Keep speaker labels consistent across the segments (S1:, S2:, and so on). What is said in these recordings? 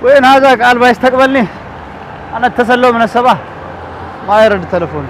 S1: وين هذا قال بيستقبلني؟ أنا اتصل له من الصباح ما يرد تلفوني.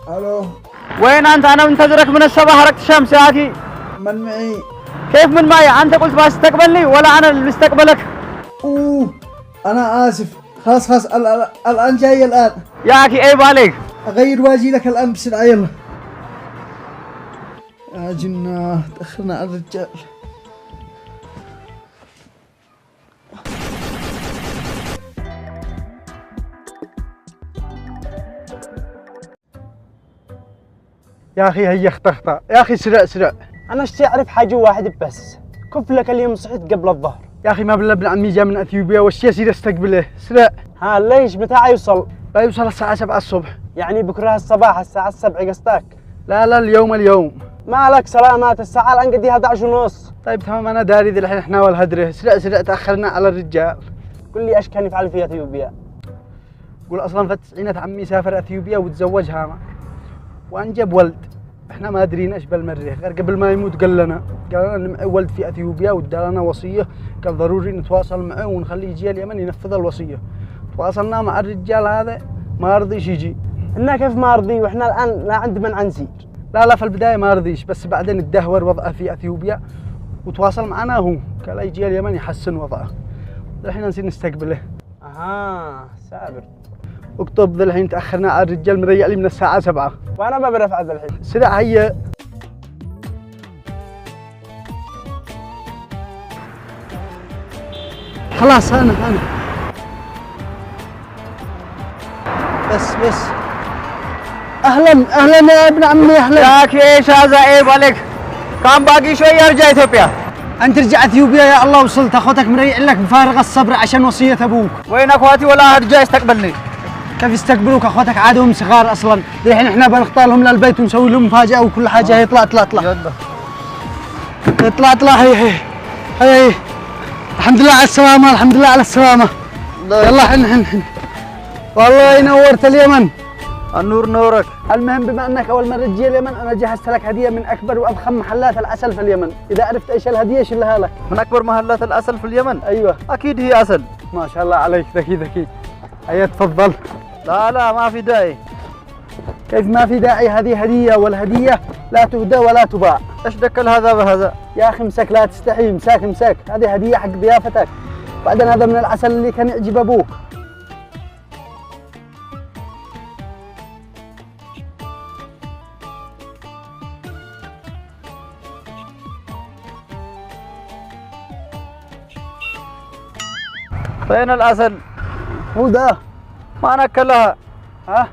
S2: الو
S1: وين أنت؟ أنا منتظرك من الصباح حركت الشمس يا أخي.
S2: من معي؟
S1: كيف من معي؟ أنت قلت بتستقبلني ولا أنا اللي بستقبلك؟
S2: اوه انا اسف، خلاص الان جاي الان.
S1: يا أخي عيب عليك.
S2: اغير واجي لك الان بسرعه يلا. يا جنة تاخرنا على الرجال.
S3: يا اخي هي اختخطه يا اخي سرع.
S4: انا اشتي اعرف حاجه واحده بس، كيف لك اليوم صحيت قبل الظهر؟
S3: يا اخي ما بالله ابن عمي جاء من اثيوبيا والشي يصير استقبله سرع.
S4: ها ليش متى يوصل؟
S3: بيوصل الساعه 7 الصبح.
S4: يعني بكره الصباح الساعه 7 قصدك؟
S3: لا اليوم.
S4: مالك سلامات، الساعه الان قد 11 ونص.
S3: طيب تمام انا داري ذي الحين احنا والهدره سرع تاخرنا على الرجال.
S4: قل لي ايش كان يفعل في اثيوبيا؟
S3: قول اصلا في التسعينات عمي سافر اثيوبيا وتزوجها معك وانجب ولد. احنا ما ادرينا ايش بالمره غير قبل ما يموت قال لنا معي ولد في اثيوبيا وادى لنا وصيه كان ضروري نتواصل معه ونخليه يجي اليمن ينفذ الوصيه. تواصلنا مع الرجال هذا ما رضيش يجي.
S4: إنه كيف ما رضي واحنا الان لا عند من عنزير؟
S3: لا في البدايه ما رضيش بس بعدين اتدهور وضعه في اثيوبيا وتواصل معنا هو قال يجي اليمن يحسن وضعه. الحين نصير نستقبله.
S4: اها سابر.
S3: اكتب ذا الحين تاخرنا على الرجال مريع لي من الساعه 7
S4: وانا ما برفع ذا الحين.
S3: سرع هيا. خلاص انا بس اهلا يا ابن عمي اهلا.
S1: يا أخي إيش هذا عيب عليك. كان باقي شوية أرجع إثيوبيا.
S3: انت ترجع اثيوبيا يا الله وصلت. اخوتك مريع لك بفارغ الصبر عشان وصيه ابوك.
S1: وين أخواتي ولا رجع يستقبلني؟
S3: كيف يستقبلوك اخوتك عادهم صغار اصلا. الحين احنا بنختارهم للبيت ونسوي لهم مفاجاه وكل حاجه. هي اطلع
S1: يلا
S3: اطلع هي الحمد لله على السلامه يلا حن والله نورت اليمن.
S1: النور نورك.
S3: المهم بما انك اول مره تجي اليمن انا جهزت لك هديه من اكبر واضخم محلات العسل في اليمن. اذا عرفت ايش الهديه شيلها لك.
S1: من أكبر محلات العسل في اليمن؟
S3: ايوه
S1: أكيد هي عسل.
S3: ما شاء الله عليك ذكي. هيا تفضل.
S1: لا ما في داعي.
S3: كيف ما في داعي؟ هذه هديه والهديه لا تهدى ولا تباع.
S1: ايش دكل هذا بهذا؟
S3: يا اخي امسك لا تستحي. مساك هذه هديه حق ضيافتك. بعدين هذا من العسل اللي كان يعجب ابوك.
S1: فين العسل؟
S3: هو ده.
S1: ما ناكلها.
S3: ها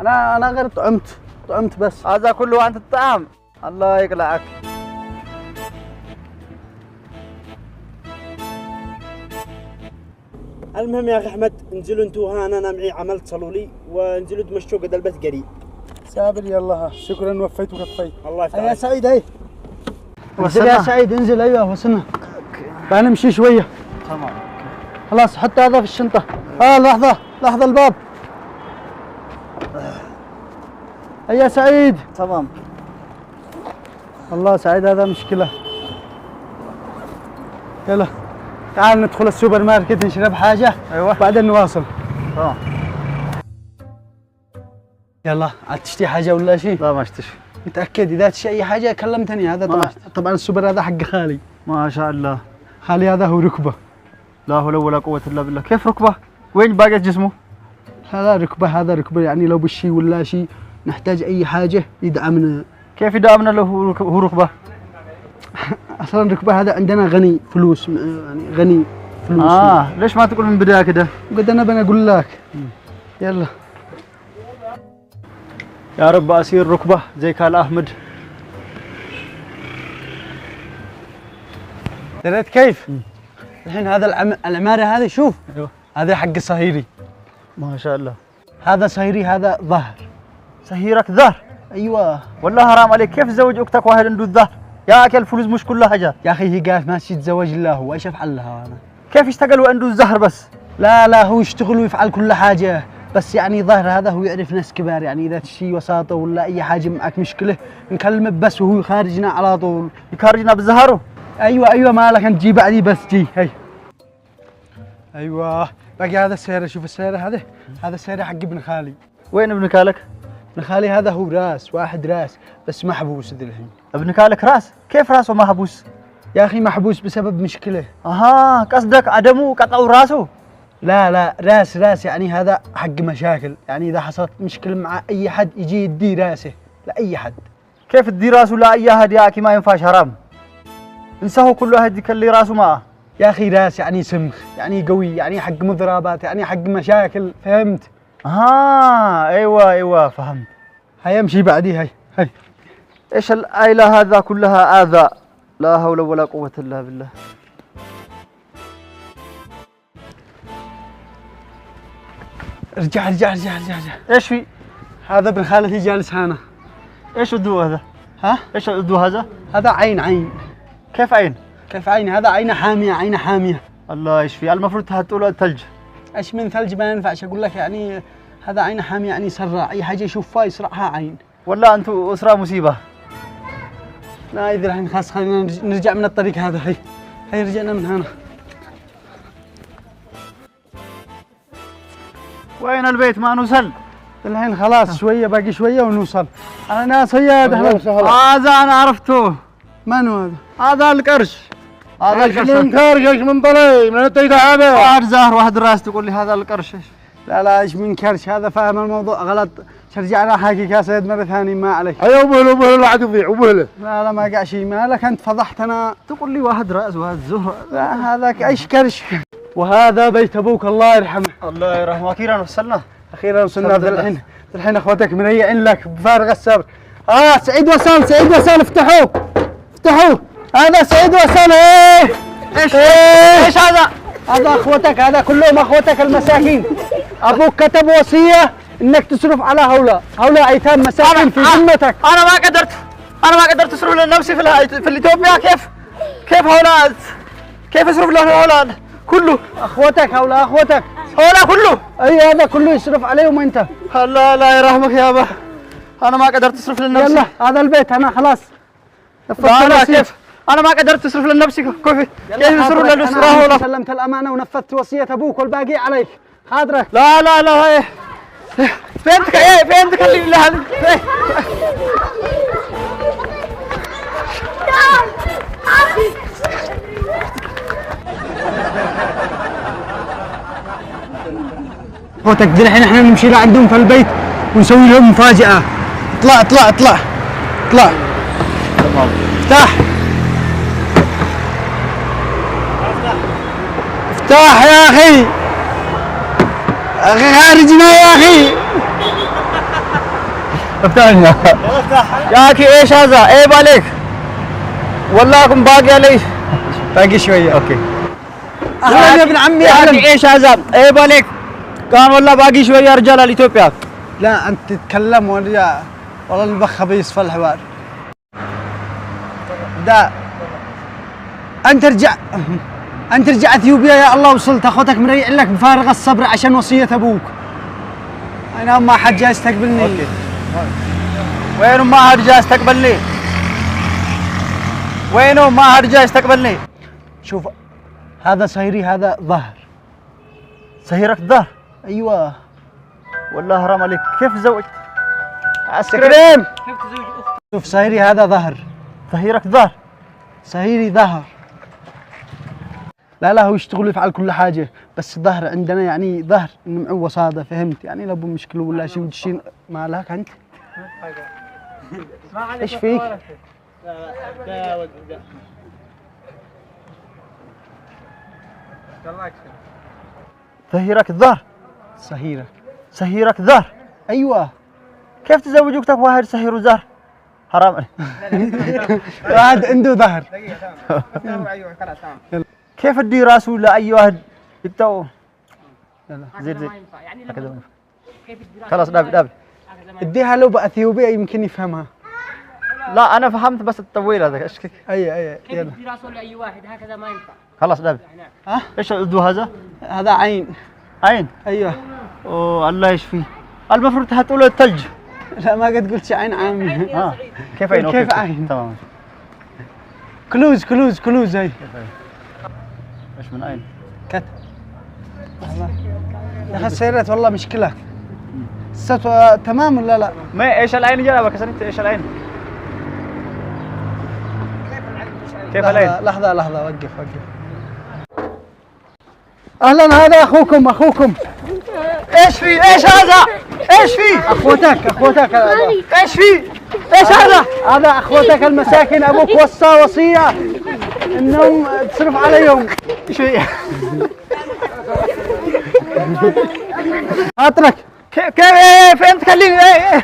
S3: انا غير طعمت بس.
S1: هذا كله عن الطعام. الله يقلعك.
S4: المهم يا اخي احمد انزلوا انتوا، ها انا معي عمل تصلوا لي وانزلوا تمشوا قد البيت قريب.
S3: سابر يلا ها. شكرا وفيت وكفيت.
S4: الله يفتح
S3: يا
S4: عليك.
S3: سعيد هي انزل يا سعيد انزل. ايوه وصلنا. بنمشي شويه.
S1: تمام.
S3: خلاص حط هذا في الشنطه. لحظه الباب. يا سعيد.
S1: تمام.
S3: والله سعيد هذا مشكله. يلا تعال ندخل السوبر ماركت نشرب حاجه.
S1: ايوه
S3: بعدين نواصل.
S1: تمام.
S3: يلا عاد تشتري حاجه ولا شيء؟
S1: لا ما اشتري.
S3: متاكد؟ اذا تشتري اي حاجه كلمتني. هذا طبعا السوبر هذا حق خالي.
S1: ما شاء الله.
S3: خالي هذا هو ركبه.
S1: لا حول ولا قوة الا بالله. كيف ركبه؟ وين باقي جسمه؟
S3: هذا ركبه يعني لو بالشيء ولا شيء نحتاج اي حاجه يدعمنا.
S1: كيف يدعمنا له هو ركبه؟
S3: اصلا ركبه هذا عندنا غني فلوس يعني غني فلوس.
S1: ليش ما تقول من البدايه كده؟
S3: قد انا بنقول لك. يلا
S1: يا رب اصير ركبه زي كال احمد.
S3: دريت كيف؟ الحين هذا العماره هذه شوف.
S1: ايوه
S3: هذا حق صهيري.
S1: ما شاء الله.
S3: هذا صهيري هذا ظهر.
S1: سهيرك ظهر.
S3: ايوه
S1: والله حرام عليك، كيف تزوج اختك واحد عنده الظهر؟ يا اكل فلوس مش كلها حاجات.
S3: يا اخي هي قالت ما تتزوج الا هو، ايش افعل لها انا؟
S1: كيف يشتغل وعنده الزهر بس؟
S3: لا هو يشتغل ويفعل كل حاجه، بس يعني ظهر هذا هو يعرف ناس كبار، يعني اذا شيء وساطه ولا اي حاجه معك مشكله نكلمه بس وهو خارجنا على طول.
S1: يخرجنا بزهره.
S3: ايوه مالك انت، جي بعدي بس جي هي. ايوه باقي هذا السياره، شوف السياره هذا السياره حق ابن خالي.
S1: وين ابن خالك؟
S3: ابن خالي هذا هو راس واحد راس بس محبوس الحين.
S1: ابن خالك راس؟ كيف راسه محبوس؟
S3: يا اخي محبوس بسبب مشكله.
S1: اها قصدك عدمه قطعوا راسه؟
S3: لا راس يعني هذا حق مشاكل، يعني اذا حصلت مشكله مع اي حد يجي يدي راسه لاي حد.
S1: كيف تدي راسه لاي احد يا اخي؟ ما ينفعش، حرام. انساه كل واحد يكلي راسه معه.
S3: يا اخي راس يعني سمخ، يعني قوي، يعني حق مضربات، يعني حق مشاكل، فهمت؟
S1: ايوه فهمت.
S3: هيا امشي بعدي هي.
S1: ايش العائله هذا كلها اذى، لا حول ولا قوه الا بالله.
S3: رجع
S1: ايش في؟
S3: هذا ابن خالتي جالس هنا.
S1: ايش الضوء هذا؟
S3: ها؟
S1: ايش الضوء هذا؟
S3: هذا عين.
S1: كيف عين؟
S3: كيف عين؟ هذا عينه حاميه.
S1: الله يشفي، المفروض تحطوا له الثلج.
S3: ايش من ثلج ما ينفعش، اقول لك يعني هذا عينه حاميه، يعني يسرع اي حاجه يشوفها يسرعها عين.
S1: والله انتم اسره مصيبه.
S3: لا اذا الحين خلاص خلينا نرجع من الطريق هذا. هي رجعنا من هنا.
S1: وين البيت؟ ما نوصل
S3: الحين خلاص شويه، باقي شويه ونوصل. انا ناس صياد.
S1: هذا انا عرفته.
S3: من هو هذا؟
S1: هذا القرش. هذا القرش
S2: من كارش ايش من طلي من انت هذا؟
S1: واحد زهر واحد راس تقول لي هذا القرش.
S3: لا ايش من كرش، هذا فاهم الموضوع غلط. رجعنا حاجيك يا سيد مره ثانيه، ما عليك.
S2: ايوه وبهله لا عاد يضيع وبهله.
S3: لا ما قاع شيء، مالك انت فضحتنا.
S1: تقول لي واحد راس واحد زهر.
S3: لا هذاك ايش كرش. وهذا بيت ابوك الله يرحمه.
S1: الله يرحمه. اخيرا وصلنا.
S3: اخيرا وصلنا. الحين اخوتك منيعين لك بفارغ الصبر. سعيد وصل افتحوه. هذا سعيد وصل.
S1: ايش هذا؟
S3: هذا اخوتك، هذا كلهم اخوتك المساكين. ابوك كتب وصيه انك تصرف على هؤلاء ايتام مساكين في ذمتك.
S1: انا ما قدرت اصرف لنفسي في الاثيوبيا. كيف هؤلاء؟ كيف اصرف لهؤلاء كله؟
S3: اخوتك هؤلاء اخوتك.
S1: هؤلاء كله؟
S3: اي هذا كله يصرف عليهم انت.
S1: الله لا يرحمك يا ابا، انا ما قدرت اصرف لنفسي.
S3: يلا هذا البيت انا خلاص.
S1: لا كيف؟ انا ما قدرت اصرف لنفسي. كيف يصرف للاسره ولا؟
S3: سلمت الامانه ونفذت وصيه ابوك والباقي عليك. حاضرك.
S1: لا فين تكلم لي هذه؟
S3: اخوتك الحين احنا نمشي لعندهم في البيت ونسوي لهم مفاجأة. اطلع افتح يا اخي خارجنا يا اخي.
S1: افتحنا يا اخي. ايش هذا؟ عيب عليك والله. كم باقي علي؟
S3: باقي شوية.
S1: اوكي.
S3: اهلا يا ابن عمي.
S1: يا اخي ايش هذا؟ عيب عليك. كان والله باقي شويه رجال الاثيوبيا.
S3: لا انت تتكلم والله البخ بيصفى الحوار. دا انت رجع اثيوبيا يا الله. وصلت اخوتك مريع لك بفارغ الصبر عشان وصيه ابوك. انا ما حد جاي يستقبلني.
S1: اوكي. وين ما حد جاي يستقبلني؟
S3: شوف هذا صهيري هذا ظهر.
S1: صهيرك ظهر؟
S3: ايوه.
S1: والله حرام عليك، كيف تزوجت؟
S3: كريم كيف تزوج اختك؟ شوف صهيري هذا ظهر.
S1: صهيرك ظهر؟
S3: صهيري ظهر. لا هو يشتغل يفعل كل حاجه، بس ظهر عندنا يعني ظهر معه وصاده، فهمت؟ يعني لو مشكله ولا شيء وتشين. مالك انت؟ ايش فيك؟
S1: صهيرك الظهر؟ صهيرك ظهر؟
S3: ايوه.
S1: كيف تزوج اختك واحد صهير وظهر؟ حرام عليك.
S3: واحد عنده ظهر.
S1: كيف ادي راسه لاي واحد يقطعه؟
S3: يلا
S1: زيد خلاص دابي
S3: اديها له باثيوبيا يمكن يفهمها.
S1: لا انا فهمت بس التطويل هذا ايش
S3: اي
S5: كيف
S3: يلا
S5: الدراسة لأي واحد هكذا ما ينفع.
S1: خلاص دابي.
S3: ها
S1: ايش العضو هذا؟
S3: هذا عين.
S1: عين.
S3: ايوه.
S1: اوه الله يشفيه. المفروض تحطوا له الثلج.
S3: لا ما قد قلت عين عامي.
S1: كيف عين؟
S3: كيف عين؟
S1: تمام.
S3: كلوز هي.
S1: ايش من عين؟
S3: كت. يا اخي السيارات والله مشكلة. تمام ولا لا؟
S1: ما ايش العين جنبك يا سنت ايش العين؟ كيف العين؟
S3: لحظة وقف. اهلا هذا اخوكم.
S1: ايش في؟ ايش هذا؟ ايش في؟
S3: اخوتك
S1: ايش في؟ ايش هذا؟
S3: هذا اخوتك المساكين، ابوك وصى وصية انهم تصرف عليهم.
S1: ايش في؟
S3: اترك.
S1: كيف فين تكلمني؟